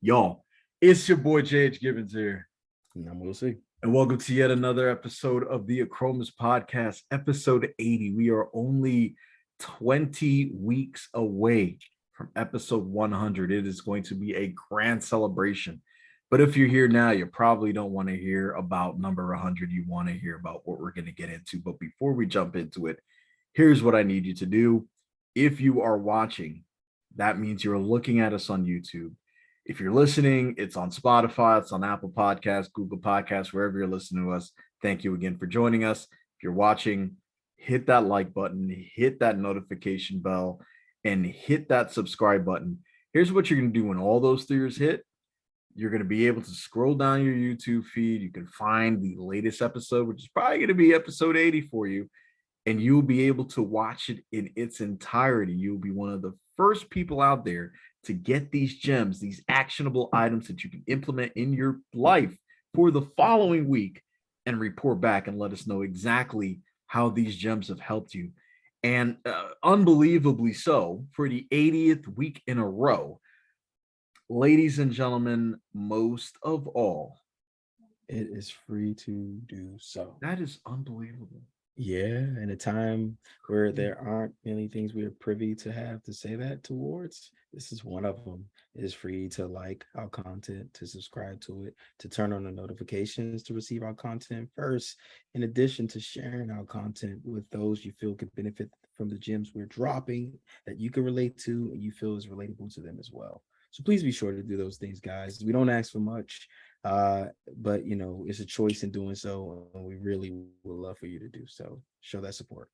Y'all, it's your boy JH Gibbons here, And then we'll see. and welcome to yet another episode of the Achromous Podcast, episode 80. We are only 20 weeks away from episode 100. It is going to be a grand celebration. But if you're here now, you probably don't want to hear about number 100. You want to hear about what we're going to get into. But before we jump into it, here's what I need you to do. If you are watching, that means you're looking at us on YouTube. If you're listening, it's on Spotify, it's on Apple Podcasts, Google Podcasts, wherever you're listening to us. Thank you again for joining us. If you're watching, hit that like button, hit that notification bell, and hit that subscribe button. Here's what you're going to do when all those three is hit. You're going to be able to scroll down your YouTube feed. You can find the latest episode, which is probably going to be episode 80 for you, and you'll be able to watch it in its entirety. You'll be one of the first people out there to get these gems, these actionable items that you can implement in your life for the following week, and report back and let us know exactly how these gems have helped you. And unbelievably so, for the 80th week in a row, ladies and gentlemen, most of all, It is free to do so. that is unbelievable. Yeah, in a time where there aren't many things we are privy to have to say that towards, this is one of them. It is free to like our content, to subscribe to it, to turn on the notifications to receive our content first, in addition to sharing our content with those you feel could benefit from the gems we're dropping that you can relate to and you feel is relatable to them as well. So please be sure to do those things, guys. We don't ask for much, but it's a choice in doing so, and we really would love for you to do so. Show that support.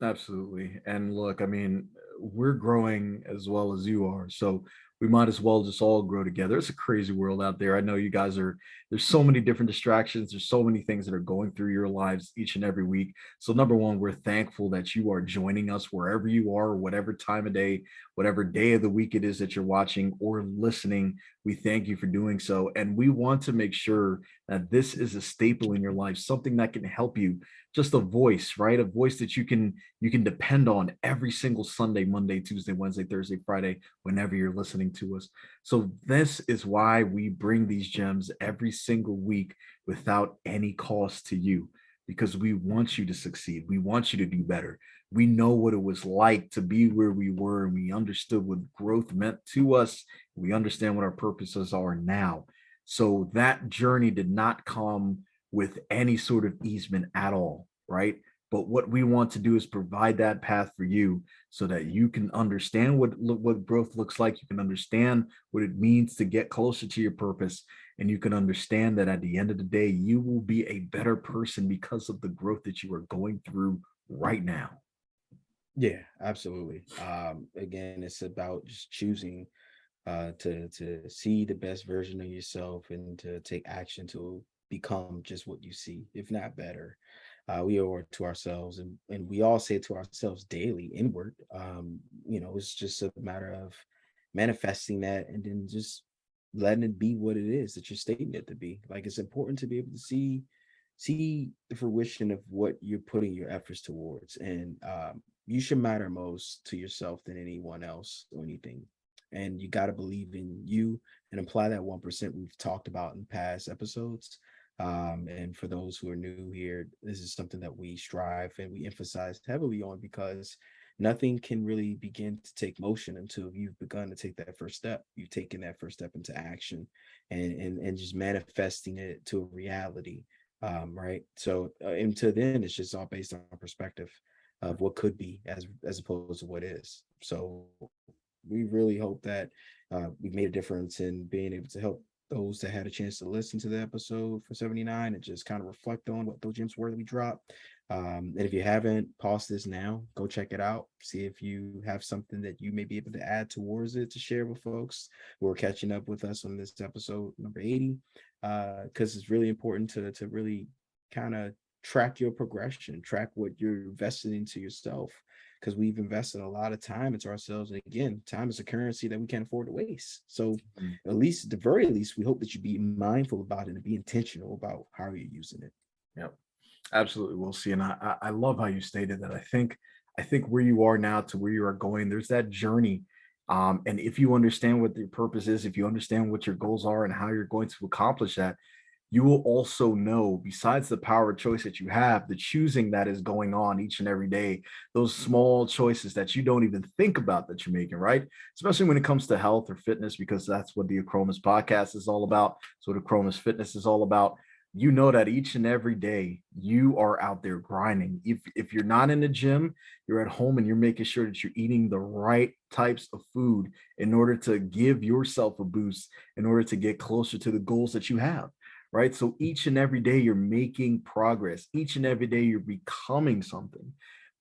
Absolutely. And look, I mean, we're growing as well as you are. So we might as well just all grow together. It's a crazy world out there. I know you guys are, there's so many different distractions. There's so many things that are going through your lives each and every week. So, number one, we're thankful that you are joining us wherever you are, whatever time of day, whatever day of the week it is that you're watching or listening. We thank you for doing so. And we want to make sure that this is a staple in your life, something that can help you, just a voice, right? A voice that you can depend on every single Sunday, Monday, Tuesday, Wednesday, Thursday, Friday, whenever you're listening to us. So this is why we bring these gems every single week without any cost to you, because we want you to succeed. We want you to do better. We know what it was like to be where we were, and we understood what growth meant to us. We understand what our purposes are now. So that journey did not come with any sort of easement at all, right? But what we want to do is provide that path for you so that you can understand what growth looks like. You can understand what it means to get closer to your purpose, and you can understand that at the end of the day, you will be a better person because of the growth that you are going through right now. Yeah, absolutely. Again, it's about just choosing to see the best version of yourself and to take action to become just what you see, if not better. We owe it to ourselves, and we all say it to ourselves daily inward. It's just a matter of manifesting that and then just letting it be what it is that you're stating it to be. Like, it's important to be able to see the fruition of what you're putting your efforts towards, and you should matter most to yourself than anyone else or anything. And you got to believe in you and apply that 1% we've talked about in past episodes. And for those who are new here, this is something that we strive and we emphasize heavily on, because nothing can really begin to take motion until you've begun to take that first step. You've taken that first step into action, and just manifesting it to a reality. Right. So until then, it's just all based on perspective of what could be as opposed to what is. So we really hope that we've made a difference in being able to help those that had a chance to listen to the episode for 79 and just kind of reflect on what those gems were that we dropped. And if you haven't, pause this now, go check it out, see if you have something that you may be able to add towards it to share with folks who are catching up with us on this episode number 80, because it's really important to really kind of track your progression, track what you're investing into yourself, because we've invested a lot of time into ourselves. And again, time is a currency that we can't afford to waste. So Mm. at least, at the very least, we hope that you be mindful about it and be intentional about how you're using it. Yep, absolutely. We'll see. And I love how you stated that. I think where you are now to where you are going, there's that journey And if you understand what your purpose is, if you understand what your goals are and how you're going to accomplish that, you will also know, besides the power of choice that you have, the choosing that is going on each and every day, those small choices that you don't even think about that you're making, right? Especially when it comes to health or fitness, because that's what the Achromous podcast is all about. So what Achromous Fitness is all about. You know that each and every day you are out there grinding. If you're not in the gym, you're at home and you're making sure that you're eating the right types of food in order to give yourself a boost, in order to get closer to the goals that you have, right? So each and every day you're making progress. Each and every day you're becoming something.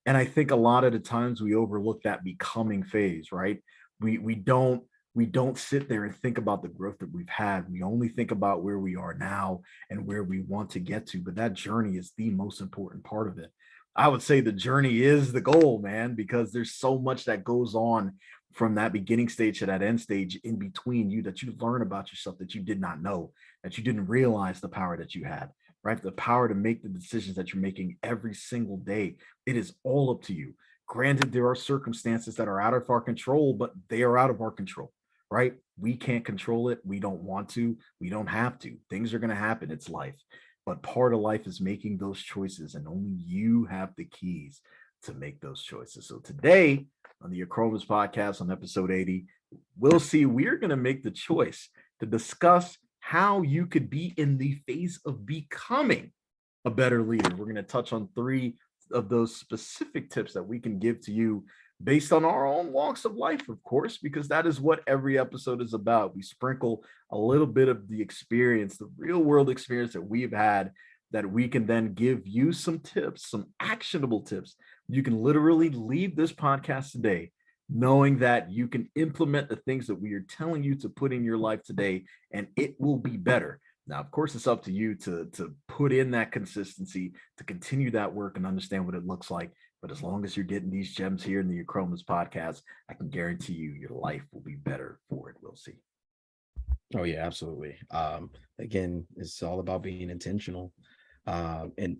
And I think a lot of the times we overlook that becoming phase, right? We don't sit there and think about the growth that we've had. We only think about where we are now and where we want to get to. But that journey is the most important part of it. I would say the journey is the goal, man, because there's so much that goes on from that beginning stage to that end stage in between you, that you learn about yourself that you did not know, that you didn't realize the power that you had, right? The power to make the decisions that you're making every single day. It is all up to you. Granted, there are circumstances that are out of our control, but they are out of our control, right? We can't control it. We don't want to. We don't have to. Things are going to happen. It's life. But part of life is making those choices, and only you have the keys to make those choices. So today on the Achromous Podcast, on episode 80, we'll see, we're going to make the choice to discuss how you could be in the phase of becoming a better leader. We're going to touch on three of those specific tips that we can give to you based on our own walks of life, of course, because that is what every episode is about. We sprinkle a little bit of the experience, the real world experience that we've had, that we can then give you some tips, some actionable tips. You can literally leave this podcast today knowing that you can implement the things that we are telling you to put in your life today, and it will be better. Now, of course, it's up to you to put in that consistency, to continue that work and understand what it looks like. But as long as you're getting these gems here in the Achromous podcast, I can guarantee you your life will be better for it. We'll see. Oh yeah, absolutely. Again, it's all about being intentional. And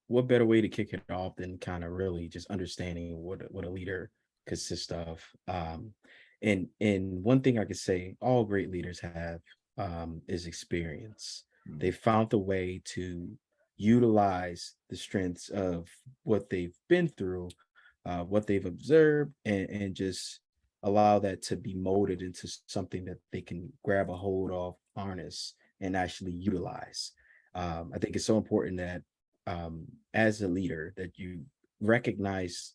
what better way to kick it off than kind of really just understanding what a leader consists of. And one thing I could say all great leaders have is experience. They found the way to utilize the strengths of what they've been through, what they've observed, and just allow that to be molded into something that they can grab a hold of, harness, and actually utilize. I think it's so important that as a leader that you recognize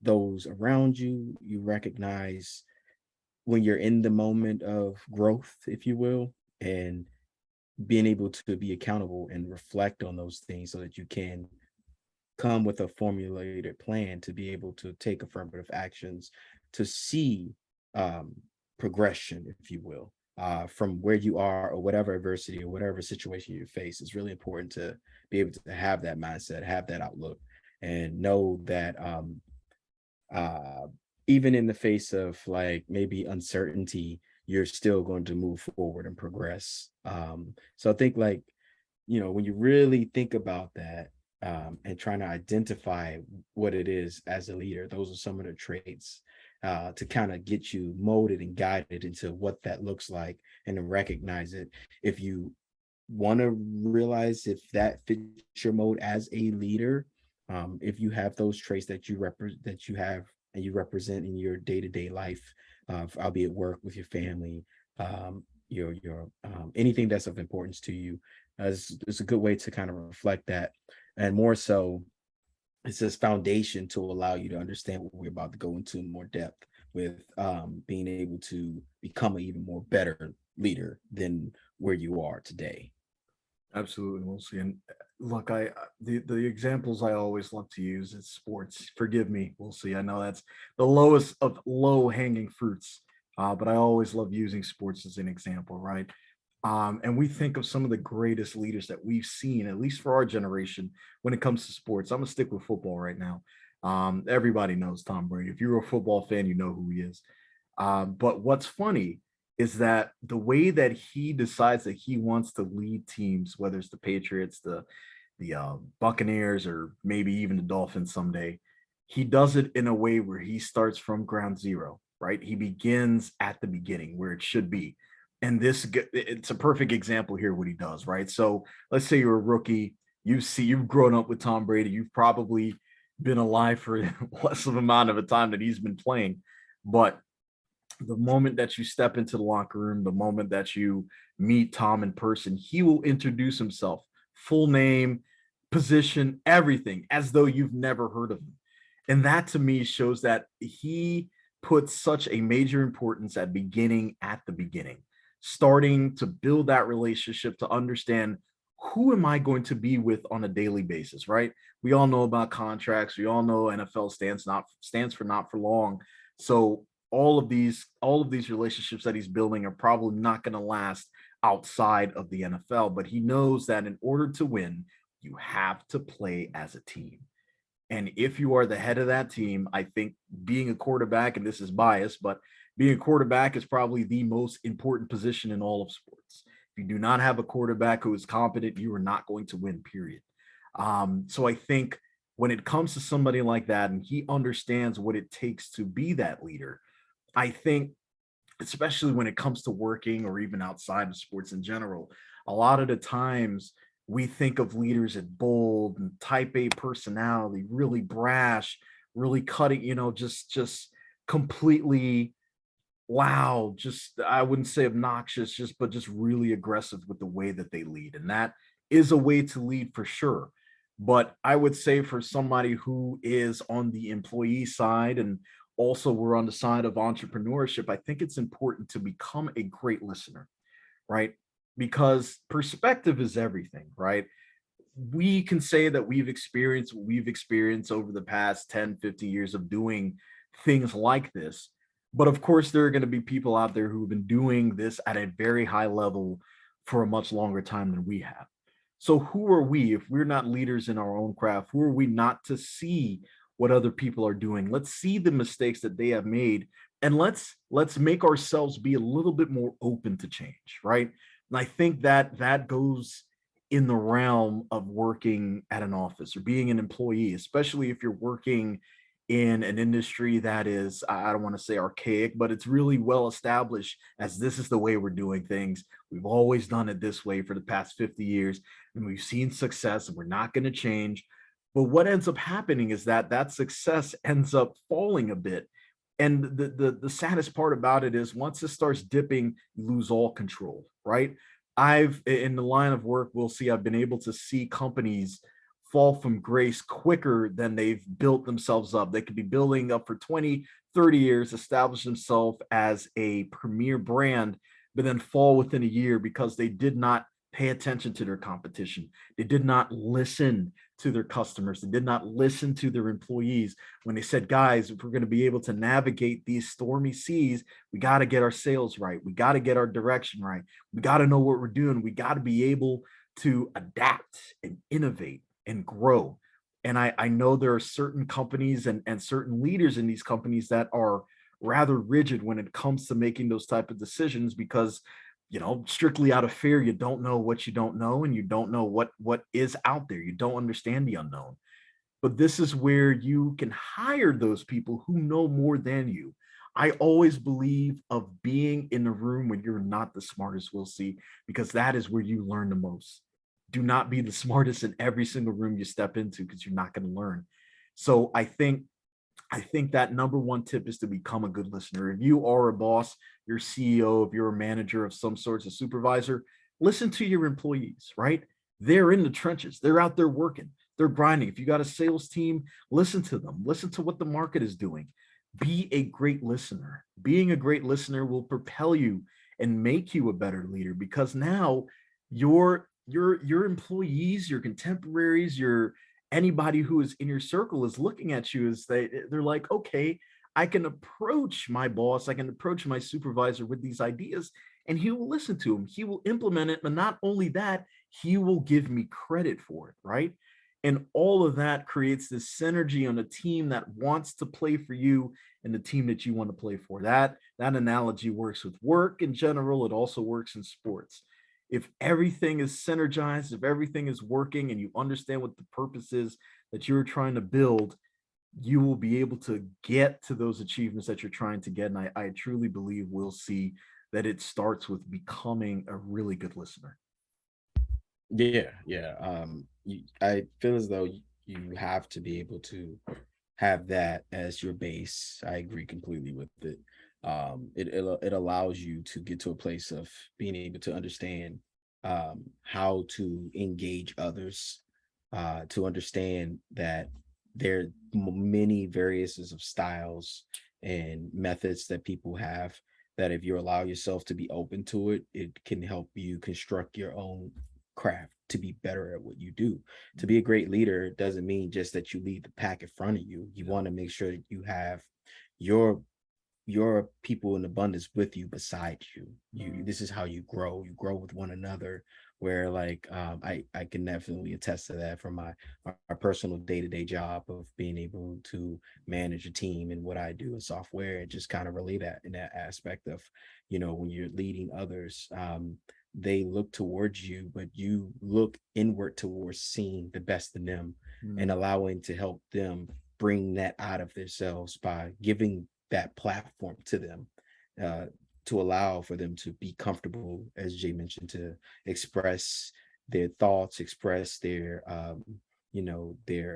those around you, you recognize when you're in the moment of growth, if you will, and being able to be accountable and reflect on those things so that you can come with a formulated plan to be able to take affirmative actions to see um, progression, if you will, from where you are or whatever adversity or whatever situation you face. It's really important to be able to have that mindset, have that outlook, and know that uh, even in the face of like maybe uncertainty, you're still going to move forward and progress. So I think like, when you really think about that, and trying to identify what it is as a leader, those are some of the traits to kind of get you molded and guided into what that looks like and to recognize it. If you want to realize if that fits your mode as a leader, if you have those traits that you have and you represent in your day-to-day life, albeit work with your family, your anything that's of importance to you, it's a good way to kind of reflect that. And more so, it's this foundation to allow you to understand what we're about to go into in more depth with being able to become an even more better leader than where you are today. Absolutely, we'll see. And look, the examples I always love to use is sports. Forgive me, we'll see. I know that's the lowest of low hanging fruits, but I always love using sports as an example, right? And we think of some of the greatest leaders that we've seen, at least for our generation, when it comes to sports. I'm gonna stick with football right now. Everybody knows Tom Brady. If you're a football fan, you know who he is. But what's funny is that the way that he decides that he wants to lead teams, whether it's the Patriots, the Buccaneers, or maybe even the Dolphins someday, he does it in a way where he starts from ground zero, right? He begins at the beginning where it should be. And it's a perfect example here what he does, right? So let's say you're a rookie, you've grown up with Tom Brady, you've probably been alive for less of amount of a time that he's been playing, but the moment that you step into the locker room, the moment that you meet Tom in person, he will introduce himself, full name, position, everything, as though you've never heard of him. And that to me shows that he puts such a major importance at the beginning, starting to build that relationship to understand who am I going to be with on a daily basis, right? We all know about contracts. We all know NFL stands for not for long. So all of these relationships that he's building are probably not going to last outside of the NFL, but he knows that in order to win, you have to play as a team. And if you are the head of that team, I think being a quarterback, and this is biased, but being a quarterback is probably the most important position in all of sports. If you do not have a quarterback who is competent, you are not going to win, period. So I think when it comes to somebody like that and he understands what it takes to be that leader, I think, especially when it comes to working or even outside of sports in general, a lot of the times we think of leaders as bold and type A personality, really brash, really cutting, just completely loud, just I wouldn't say obnoxious, but just really aggressive with the way that they lead. And that is a way to lead for sure. But I would say for somebody who is on the employee side and also we're on the side of entrepreneurship, I think it's important to become a great listener, right? Because perspective is everything, right? We can say that we've experienced over the past 10, 50 years of doing things like this. But of course, there are going to be people out there who have been doing this at a very high level for a much longer time than we have. So who are we if we're not leaders in our own craft? Who are we not to see what other people are doing? Let's see the mistakes that they have made and let's make ourselves be a little bit more open to change, right? And I think that that goes in the realm of working at an office or being an employee, especially if you're working in an industry that is, I don't want to say archaic, but it's really well established as this is the way we're doing things. We've always done it this way for the past 50 years, and we've seen success, and we're not going to change. But what ends up happening is that that success ends up falling a bit. And the saddest part about it is once it starts dipping, you lose all control, right? I've in the line of work, we'll see I've been able to see companies fall from grace quicker than they've built themselves up. They could be building up for 20, 30 years, establish themselves as a premier brand, but then fall within a year because they did not pay attention to their competition. They did not listen to their customers. They did not listen to their employees when they said, guys, if we're going to be able to navigate these stormy seas, we got to get our sales right. We got to get our direction right. We got to know what we're doing. We got to be able to adapt and innovate and grow. And I know there are certain companies and certain leaders in these companies that are rather rigid when it comes to making those type of decisions because strictly out of fear, you don't know what you don't know and you don't know what is out there. You don't understand the unknown. But this is where you can hire those people who know more than you. I always believe of being in the room when you're not the smartest, we'll see, because that is where you learn the most. Do not be the smartest in every single room you step into because you're not going to learn. So I think that number one tip is to become a good listener. If you are a boss, you're CEO, if you're a manager of some sorts, a supervisor, listen to your employees, right? They're in the trenches. They're out there working. They're grinding. If you got a sales team, listen to them. Listen to what the market is doing. Be a great listener. Being a great listener will propel you and make you a better leader because now your employees, your contemporaries, your anybody who is in your circle is looking at you as they're like, okay, I can approach my boss, I can approach my supervisor with these ideas, and he will listen to them. He will implement it, but not only that, he will give me credit for it, right? And all of that creates this synergy on a team that wants to play for you and the team that you want to play for. That analogy works with work in general. It also works in sports. If everything is synergized, if everything is working and you understand what the purpose is that you're trying to build, you will be able to get to those achievements that you're trying to get. And I truly believe we'll see that it starts with becoming a really good listener. Yeah, yeah. I feel as though you have to be able to have that as your base. I agree completely with it. It allows you to get to a place of being able to understand how to engage others, to understand that there are many variations of styles and methods that people have, that if you allow yourself to be open to it, it can help you construct your own craft to be better at what you do. To be a great leader doesn't mean just that you lead the pack in front of you. You want to make sure that you have your people in abundance with you, beside you. This is how you grow. You grow with one another. Where like I can definitely attest to that from my personal day-to-day job of being able to manage a team and what I do in software, and just kind of relay that in that aspect of, when you're leading others, they look towards you, but you look inward towards seeing the best in them and Mm. allowing to help them bring that out of themselves by giving that platform to them, uh, to allow for them to be comfortable, as Jay mentioned, to express their thoughts, express their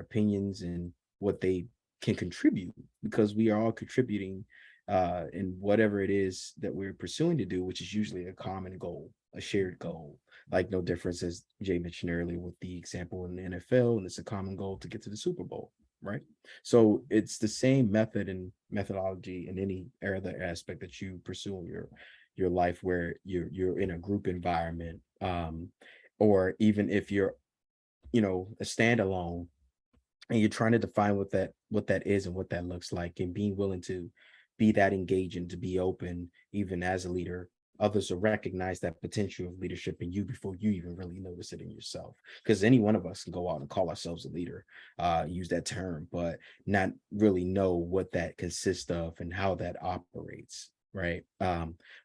opinions and what they can contribute, because we are all contributing in whatever it is that we're pursuing to do, which is usually a common goal, a shared goal. Like no difference, as Jay mentioned earlier, with the example in the NFL, and it's a common goal to get to the Super Bowl, right? So it's the same method and methodology in any other aspect that you pursue in your life, where you're in a group environment, or even if you're a standalone, and you're trying to define what that is and what that looks like, and being willing to be that engaging, to be open, even as a leader. Others will recognize that potential of leadership in you before you even really notice it in yourself, because any one of us can go out and call ourselves a leader, use that term, but not really know what that consists of and how that operates, right?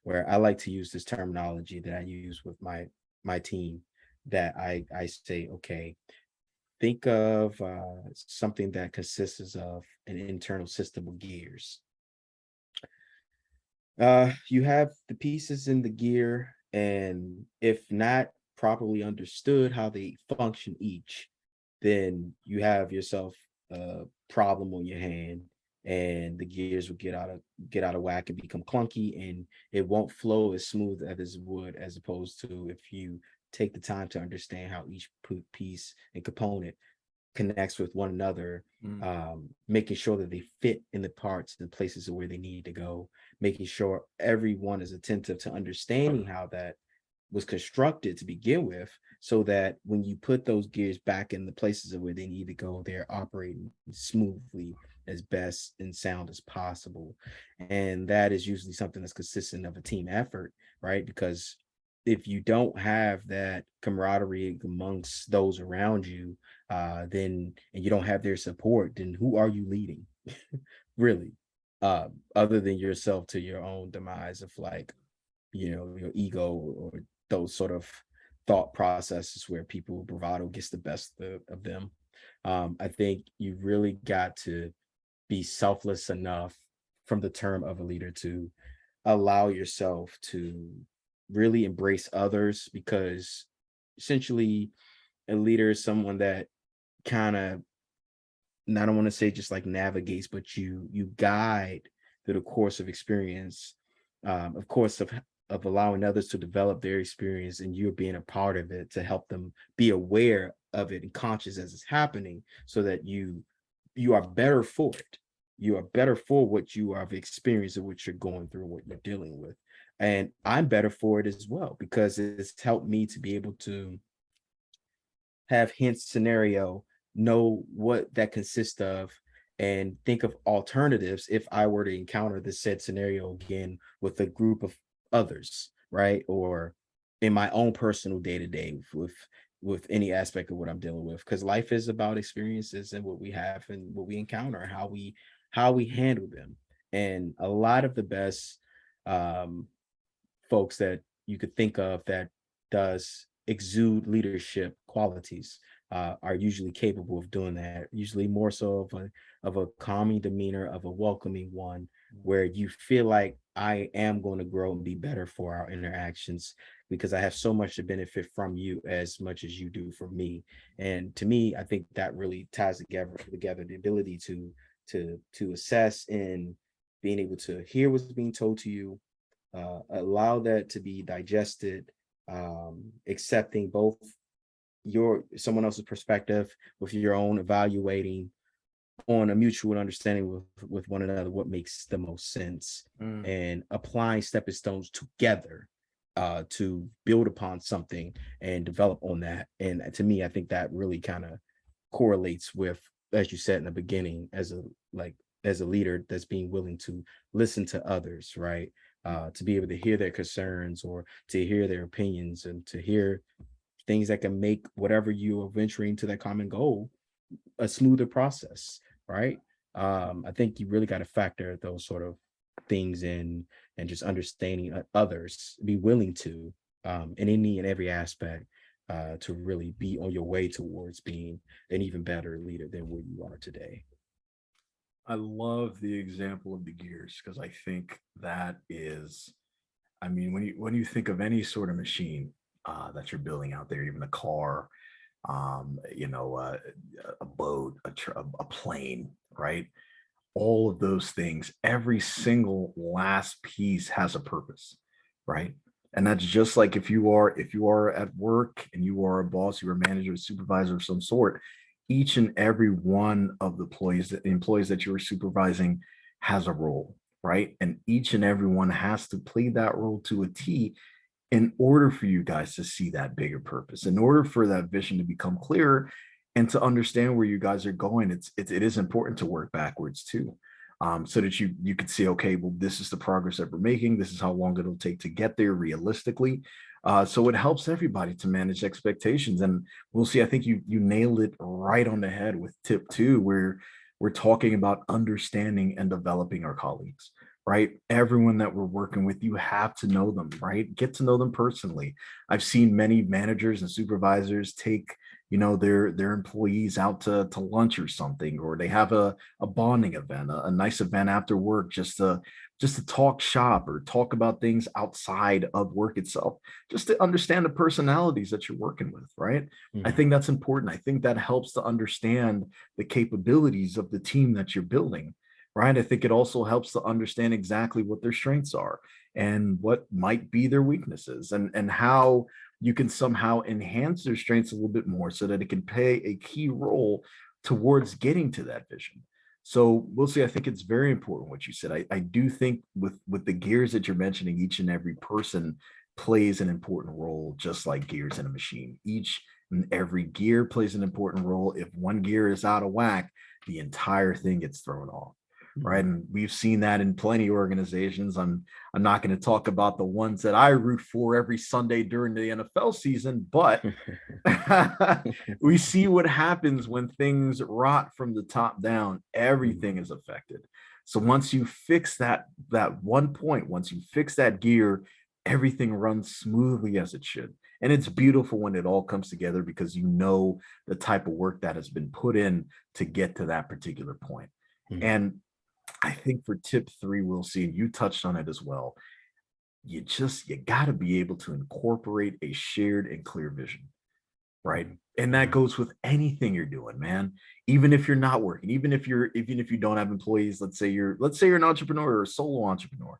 Where I like to use this terminology that I use with my team, that I say, okay, think of something that consists of an internal system of gears. You have the pieces in the gear, and if not properly understood how they function each, then you have yourself a problem on your hand, and the gears will get out of whack and become clunky, and it won't flow as smooth as it would, as opposed to if you take the time to understand how each piece and component connects with one another, Mm. making sure that they fit in the parts and places where they need to go, making sure everyone is attentive to understanding how that was constructed to begin with, so that when you put those gears back in the places of where they need to go, they're operating smoothly, as best and sound as possible. And that is usually something that's consistent of a team effort, right? Because if you don't have that camaraderie amongst those around you, then, and you don't have their support, then who are you leading? Really? Other than yourself to your own demise of, like, your ego, or those sort of thought processes where people bravado gets the best of them. I think you really got to be selfless enough, from the term of a leader, to allow yourself to really embrace others, because essentially a leader is someone that kind of, and I don't want to say just like navigates, but you guide through the course of experience, of course, of allowing others to develop their experience, and you're being a part of it to help them be aware of it and conscious as it's happening, so that you are better for it. You are better for what you have experienced, or what you're going through, what you're dealing with. And I'm better for it as well, because it's helped me to be able to have hint scenario, know what that consists of, and think of alternatives if I were to encounter the said scenario again with a group of others, right? Or in my own personal day to day with any aspect of what I'm dealing with, because life is about experiences and what we have and what we encounter, and how we handle them. And a lot of the best um, folks that you could think of that does exude leadership qualities, are usually capable of doing that. Usually more so of a calming demeanor, of a welcoming one, where you feel like I am going to grow and be better for our interactions because I have so much to benefit from you as much as you do for me. And to me, I think that really ties together the ability to assess and being able to hear what's being told to you, allow that to be digested, accepting both your someone else's perspective with your own, evaluating on a mutual understanding with one another what makes the most sense, Mm. and applying stepping stones together to build upon something and develop on that. And to me, I think that really kind of correlates with, as you said in the beginning, as a leader that's being willing to listen to others, right? To be able to hear their concerns or to hear their opinions and to hear things that can make whatever you are venturing to that common goal a smoother process, right? I think you really got to factor those sort of things in and just understanding others, be willing to, in any and every aspect, to really be on your way towards being an even better leader than where you are today. I love the example of the gears because I think that is, I mean, when you think of any sort of machine that you're building out there, even a car, a boat, a plane, right? All of those things, every single last piece has a purpose, right? And that's just like if you are at work and you are a boss, you're a manager, a supervisor of some sort, each and every one of the employees that you are supervising has a role, right? And each and every one has to play that role to a T in order for you guys to see that bigger purpose, in order for that vision to become clearer and to understand where you guys are going. It is important to work backwards too, so that you could see, okay, well, this is the progress that we're making. This is how long it'll take to get there realistically. So it helps everybody to manage expectations, and we'll see. I think you nailed it right on the head with tip two, where we're talking about understanding and developing our colleagues, right? Everyone that we're working with, you have to know them, right? Get to know them personally. I've seen many managers and supervisors take, their employees out to lunch or something, or they have a bonding event, a nice event after work, just to talk shop or talk about things outside of work itself, just to understand the personalities that you're working with, right? I Mhm. think that's important. I think that helps to understand the capabilities of the team that you're building, right? I think it also helps to understand exactly what their strengths are and what might be their weaknesses, and how you can somehow enhance their strengths a little bit more so that it can play a key role towards getting to that vision. So we'll see. I think it's very important what you said. I do think with the gears that you're mentioning, each and every person plays an important role, just like gears in a machine. Each and every gear plays an important role. If one gear is out of whack, the entire thing gets thrown off, right? Mhm. And we've seen that in plenty of organizations. I'm not going to talk about the ones that I root for every Sunday during the NFL season, but we see what happens when things rot from the top down. Everything is affected. So once you fix that one point, once you fix that gear, everything runs smoothly as it should. And it's beautiful when it all comes together because you know the type of work that has been put in to get to that particular point. Mhm. And I think for tip three, we'll see, and you touched on it as well. You got to be able to incorporate a shared and clear vision, right? Mhm. And that Mhm. goes with anything you're doing, man. Even if you're not working, even if you don't have employees, let's say you're an entrepreneur or a solo entrepreneur,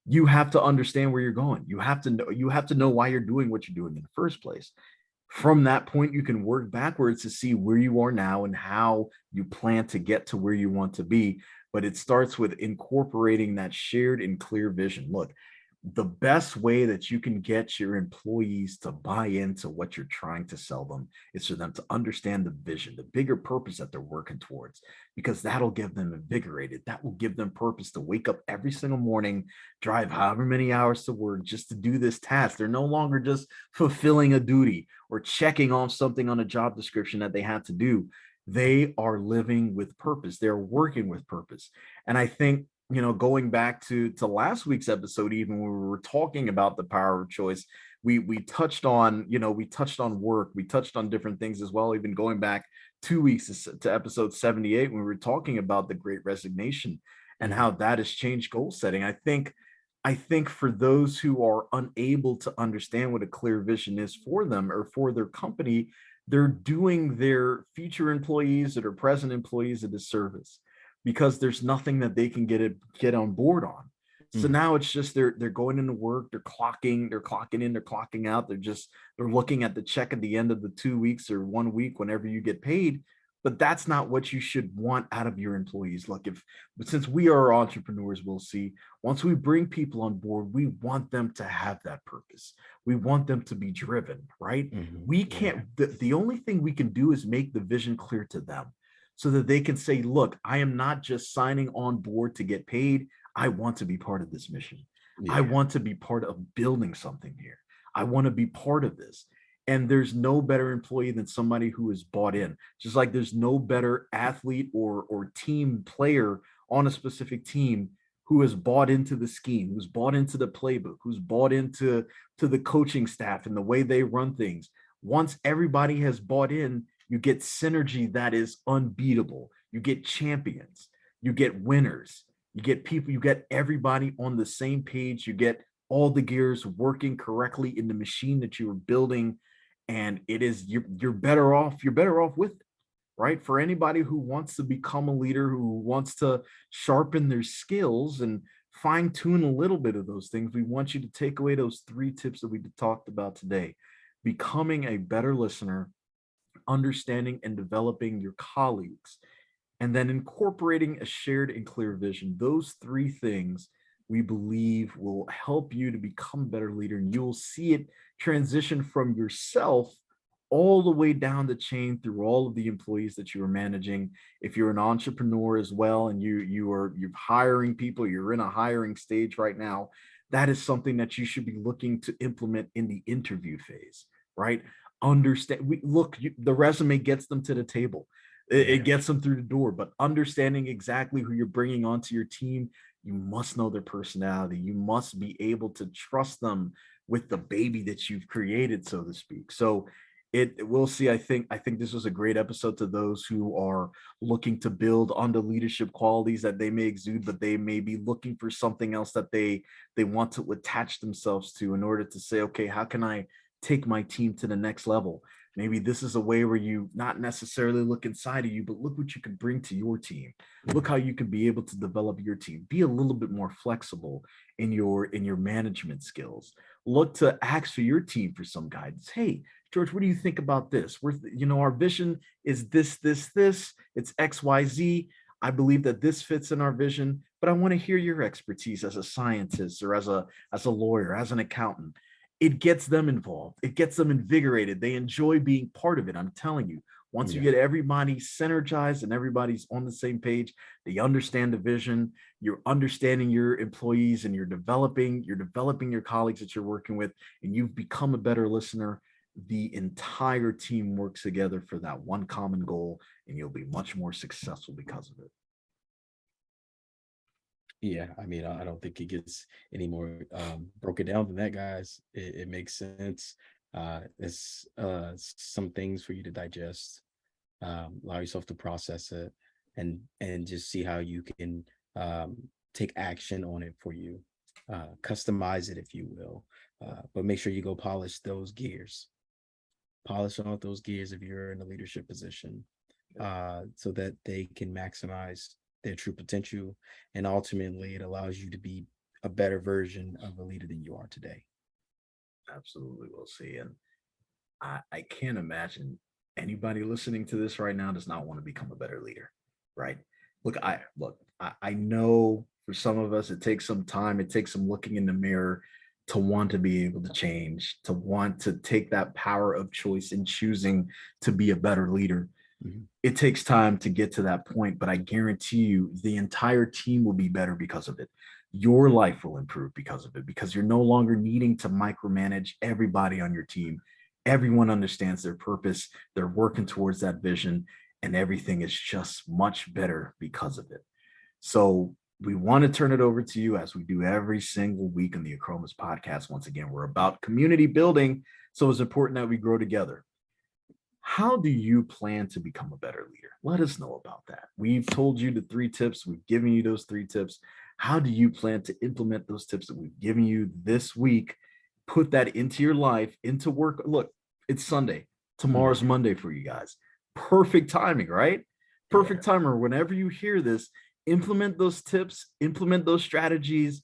you have to understand where you're going. You have to know why you're doing what you're doing in the first place. From that point, you can work backwards to see where you are now and how you plan to get to where you want to be. But it starts with incorporating that shared and clear vision. Look, the best way that you can get your employees to buy into what you're trying to sell them is for them to understand the vision, the bigger purpose that they're working towards, because that'll give them invigorated. That will give them purpose to wake up every single morning, drive however many hours to work just to do this task. They're no longer just fulfilling a duty or checking off something on a job description that they had to do. They are living with purpose. They're working with purpose. And I think, going back to last week's episode, even when we were talking about the power of choice, we touched on, we touched on work, we touched on different things as well, even going back 2 weeks to episode 78 when we were talking about the Great Resignation and how Mhm. that has changed goal setting. I think for those who are unable to understand what a clear vision is for them or for their company, they're doing their future employees or present employees a disservice because there's nothing that they can get on board on. So Mhm. now it's just they're going into work, they're clocking in, they're clocking out, they're looking at the check at the end of the 2 weeks or 1 week whenever you get paid. But that's not what you should want out of your employees. Look, if but since we are entrepreneurs, we'll see once we bring people on board, we want them to have that purpose. We want them to be driven, right? Mhm. We Yeah. can't, the only thing we can do is make the vision clear to them so that they can say, look, I am not just signing on board to get paid. I want to be part of this mission. I Yeah. want to be part of building something here. I want to be part of this. And there's no better employee than somebody who is bought in. Just like there's no better athlete or team player on a specific team who has bought into the scheme, who's bought into the playbook, who's bought into the coaching staff and the way they run things. Once everybody has bought in, you get synergy that is unbeatable. You get champions, you get winners, you get people, you get everybody on the same page, you get all the gears working correctly in the machine that you are building. And it is you're better off with it, right? For anybody who wants to become a leader, who wants to sharpen their skills and fine tune a little bit of those things, we want you to take away those 3 tips that we talked about today. Becoming a better listener, understanding and developing your colleagues, and then incorporating a shared and clear vision. Those 3 things we believe will help you to become a better leader. And you'll see it transition from yourself all the way down the chain through all of the employees that you are managing. If you're an entrepreneur as well and you're hiring people, you're in a hiring stage right now, that is something that you should be looking to implement in the interview phase, right? Understand, the resume gets them to the table. It Yeah. gets them through the door, but understanding exactly who you're bringing onto your team, you must know their personality. You must be able to trust them with the baby that you've created, so to speak. So we'll see. I think this was a great episode to those who are looking to build on the leadership qualities that they may exude, but they may be looking for something else that they want to attach themselves to in order to say, okay, how can I take my team to the next level? Maybe this is a way where you not necessarily look inside of you, but look what you can bring to your team. Look how Mhm. you can be able to develop your team. Be a little bit more flexible in your management skills. Look to ask for your team for some guidance. Hey, George, what do you think about this? Our vision is this. It's XYZ. I believe that this fits in our vision, but I want to hear your expertise as a scientist or as a lawyer, as an accountant. It gets them involved. It gets them invigorated. They enjoy being part of it. I'm telling you, once you Yeah. get everybody synergized and everybody's on the same page, they understand the vision, you're understanding your employees and you're developing your colleagues that you're working with, and you've become a better listener. The entire team works together for that one common goal, and you'll be much more successful because of it. Yeah, I mean, I don't think it gets any more broken down than that, guys. It makes sense. It's some things for you to digest, allow yourself to process it, and just see how you can um, take action on it for you, customize it if you will, but make sure you go polish off those gears if you're in a leadership position, so that they can maximize their true potential. And ultimately, it allows you to be a better version of a leader than you are today. Absolutely, we'll see. And I can't imagine anybody listening to this right now does not want to become a better leader, right? I know for some of us it takes some time, it takes some looking in the mirror to want to be able to change, to want to take that power of choice in choosing to be a better leader. Mhm. It takes time to get to that point, but I guarantee you the entire team will be better because of it. Your life will improve because of it, because you're no longer needing to micromanage everybody on your team. Everyone understands their purpose, they're working towards that vision, and everything is just much better because of it. So we want to turn it over to you as we do every single week on the Achromous Podcast. Once again, we're about community building, so it's important that we grow together. How do you plan to become a better leader? Let us know about that. We've told you the 3 tips. We've given you those 3 tips. How do you plan to implement those tips that we've given you this week? Put that into your life, into work. Look, it's Sunday. Tomorrow's Monday for you guys. Perfect timing, right? Perfect timer. Whenever you hear this, implement those tips, implement those strategies,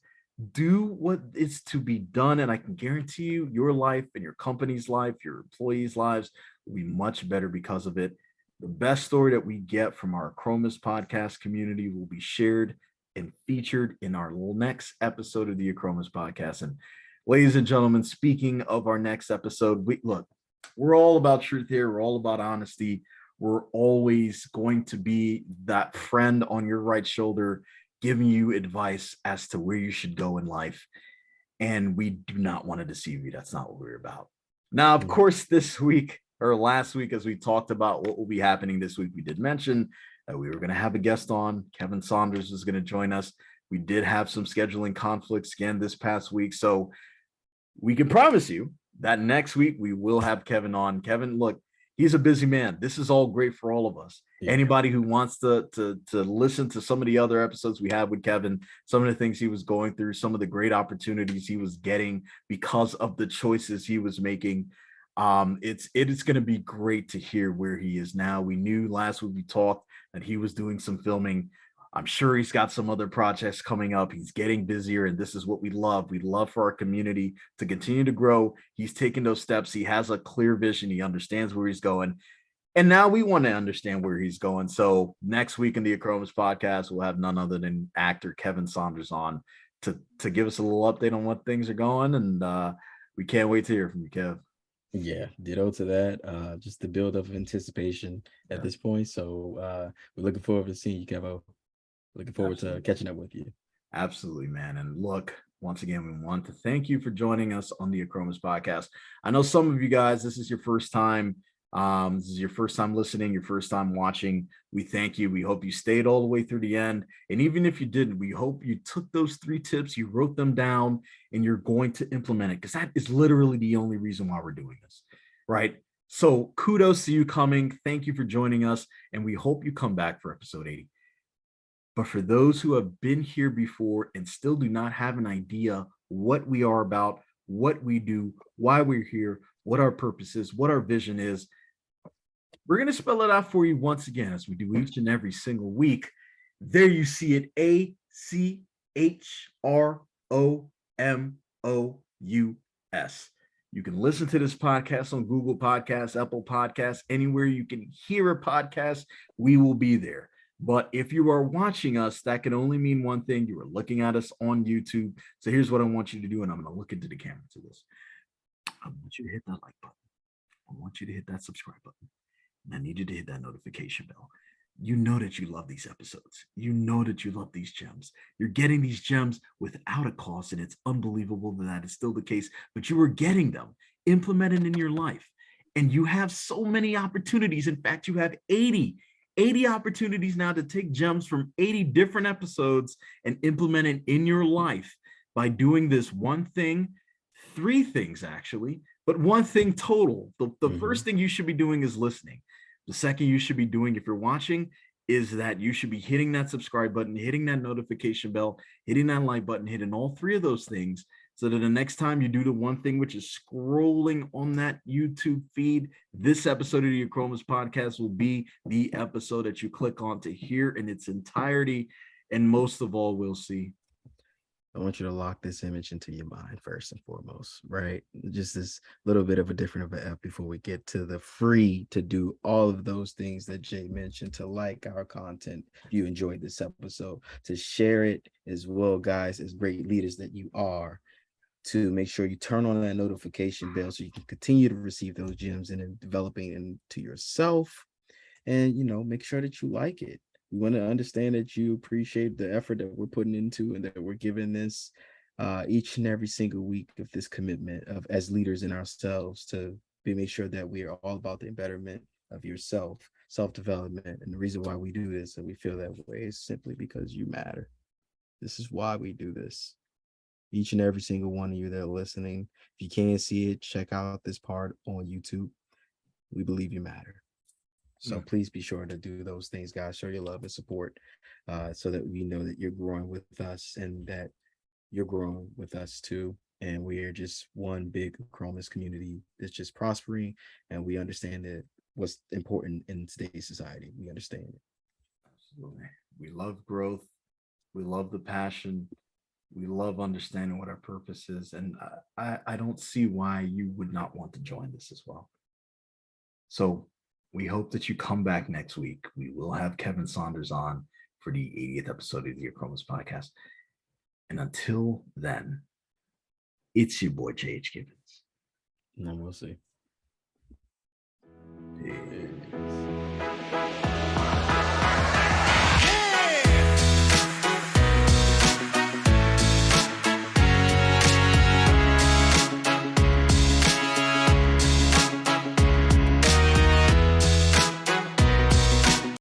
do what is to be done. And I can guarantee you, your life and your company's life, your employees' lives will be much better because of it. The best story that we get from our Achromous Podcast community will be shared and featured in our next episode of the Achromous Podcast. And ladies and gentlemen, speaking of our next episode, we're all about truth here. We're all about honesty. We're always going to be that friend on your right shoulder, giving you advice as to where you should go in life. And we do not want to deceive you. That's not what we're about. Now, of course, this week or last week, as we talked about what will be happening this week, we did mention that we were going to have a guest on. Kevin Saunders was going to join us. We did have some scheduling conflicts again this past week. So we can promise you that next week we will have Kevin on. Kevin, look, he's a busy man. This is all great for all of us. Anybody who wants to listen to some of the other episodes we have with Kevin, some of the things he was going through, some of the great opportunities he was getting because of the choices he was making. It is going to be great to hear where he is now. We knew last week we talked that he was doing some filming. I'm sure he's got some other projects coming up. He's getting busier, and this is what we love. We love for our community to continue to grow. He's taking those steps. He has a clear vision. He understands where he's going. And now we want to understand where he's going. So next week in the Achromous Podcast, we'll have none other than actor Kevin Saunders on to give us a little update on what things are going. And we can't wait to hear from you, Kev. Yeah, ditto to that. Just the build of anticipation at this point. So we're looking forward to seeing you, Kevo. Looking forward to catching up with you. Absolutely, man. And look, once again, we want to thank you for joining us on the Achromous Podcast. I know some of you guys, this is your first time. This is your first time listening, your first time watching. We thank you. We hope you stayed all the way through the end. And even if you didn't, we hope you took those 3 tips, you wrote them down, and you're going to implement it, because that is literally the only reason why we're doing this, right? So kudos to you coming. Thank you for joining us. And we hope you come back for episode 80. But for those who have been here before and still do not have an idea what we are about, what we do, why we're here, what our purpose is, what our vision is, we're going to spell it out for you once again, as we do each and every single week. There you see it, ACHROMOUS. You can listen to this podcast on Google Podcasts, Apple Podcasts, anywhere you can hear a podcast, we will be there. But if you are watching us, that can only mean one thing. You are looking at us on YouTube. So here's what I want you to do, and I'm going to look into the camera to this. I want you to hit that like button. I want you to hit that subscribe button. And I need you to hit that notification bell. You know that you love these episodes. You know that you love these gems. You're getting these gems without a cost, and it's unbelievable that is still the case. But you are getting them implemented in your life. And you have so many opportunities. In fact, you have 80 opportunities now to take gems from 80 different episodes and implement it in your life by doing this one thing, 3 things actually, but one thing total. The first thing you should be doing is listening. The second you should be doing, if you're watching, is that you should be hitting that subscribe button, hitting that notification bell, hitting that like button, hitting all 3 of those things, so that the next time you do the one thing, which is scrolling on that YouTube feed, this episode of the Achromous Podcast will be the episode that you click on to hear in its entirety. And most of all, we'll see. I want you to lock this image into your mind first and foremost, right? Just this little bit of a different of an F before we get to the free to do all of those things that Jay mentioned, to like our content if you enjoyed this episode, to share it as well, guys, as great leaders that you are, to make sure you turn on that notification bell so you can continue to receive those gems and then developing into yourself. And, make sure that you like it. We want to understand that you appreciate the effort that we're putting into and that we're giving this each and every single week of this commitment of as leaders in ourselves to make sure that we are all about the betterment of yourself, self-development. And the reason why we do this and we feel that way is simply because you matter. This is why we do this. Each and every single one of you that are listening. If you can't see it, check out this part on YouTube. We believe you matter. So please be sure to do those things, guys. Show your love and support, so that we know that you're growing with us and that you're growing with us too. And we are just one big Achromous community that's just prospering. And we understand that what's important in today's society. We understand it. Absolutely. We love growth. We love the passion. We love understanding what our purpose is. And I don't see why you would not want to join this as well. So we hope that you come back next week. We will have Kevin Saunders on for the 80th episode of the Achromous Podcast. And until then, it's your boy, J.H. Gibbons. And we'll see.